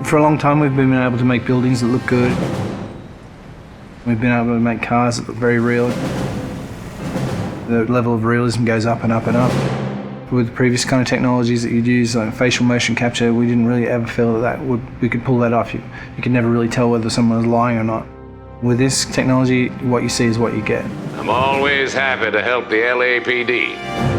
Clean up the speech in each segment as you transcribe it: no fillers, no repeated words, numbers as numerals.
For a long time we've been able to make buildings that look good. We've been able to make cars that look very real. The level of realism goes up and up and up. With previous kind of technologies that you'd use, like facial motion capture, we didn't really ever feel that we could pull that off. You could never really tell whether someone was lying or not. With this technology, what you see is what you get. I'm always happy to help the LAPD.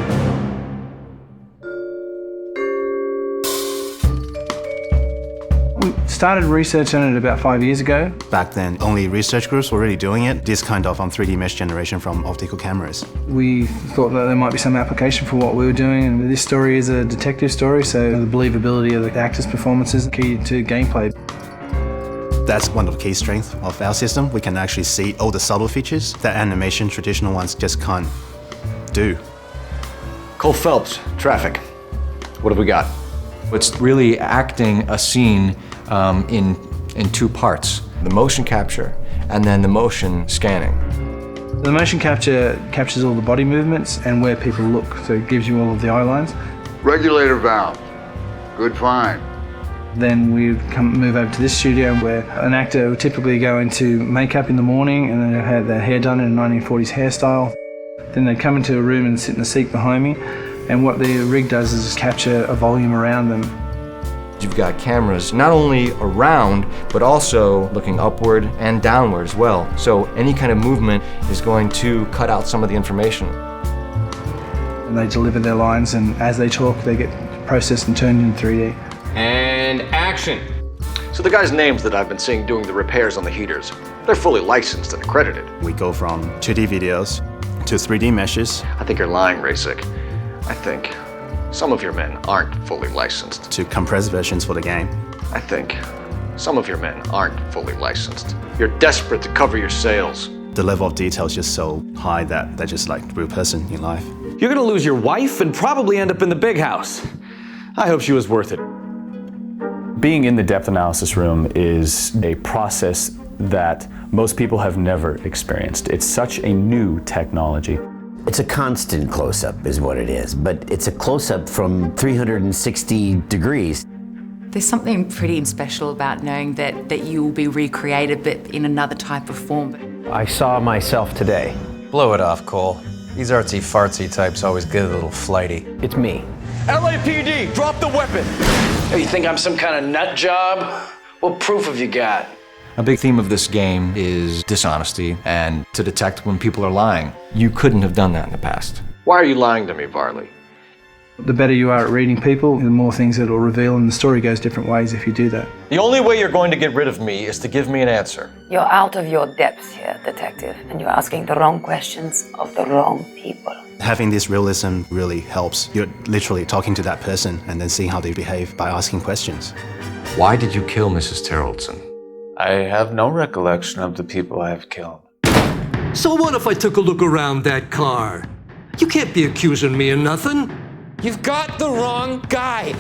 We started research on it about 5 years ago. Back then, only research groups were really doing it, this kind of 3D mesh generation from optical cameras. We thought that there might be some application for what we were doing, and this story is a detective story, so the believability of the actors' performances is key to gameplay. That's one of the key strengths of our system. We can actually see all the subtle features that animation traditional ones just can't do. Cole Phelps, traffic. What have we got? It's really acting a scene in two parts. The motion capture and then the motion scanning. The motion capture captures all the body movements and where people look, so it gives you all of the eye lines. Regulator valve. Good find. Then we'd move over to this studio where an actor would typically go into makeup in the morning and then they'd have their hair done in a 1940s hairstyle. Then they'd come into a room and sit in the seat behind me, and what the rig does is capture a volume around them. You've got cameras not only around, but also looking upward and downward as well. So any kind of movement is going to cut out some of the information. And they deliver their lines, and as they talk, they get processed and turned into 3D. And action. So the guys' names that I've been seeing doing the repairs on the heaters, they're fully licensed and accredited. We go from 2D videos to 3D meshes. I think you're lying, Rasik. I think some of your men aren't fully licensed. To compressed versions for the game. I think some of your men aren't fully licensed. You're desperate to cover your sales. The level of detail is just so high that they're just like a real person in life. You're gonna lose your wife and probably end up in the big house. I hope she was worth it. Being in the depth analysis room is a process that most people have never experienced. It's such a new technology. It's a constant close-up is what it is, but it's a close-up from 360 degrees. There's something pretty special about knowing that you will be recreated, but in another type of form. I saw myself today. Blow it off, Cole. These artsy-fartsy types always get a little flighty. It's me. LAPD, drop the weapon! Oh, you think I'm some kind of nut job? What proof have you got? A big theme of this game is dishonesty and to detect when people are lying. You couldn't have done that in the past. Why are you lying to me, Varley? The better you are at reading people, the more things it'll reveal, and the story goes different ways if you do that. The only way you're going to get rid of me is to give me an answer. You're out of your depths here, detective, and you're asking the wrong questions of the wrong people. Having this realism really helps. You're literally talking to that person and then seeing how they behave by asking questions. Why did you kill Mrs. Terrellson? I have no recollection of the people I have killed. So what if I took a look around that car? You can't be accusing me of nothing. You've got the wrong guy.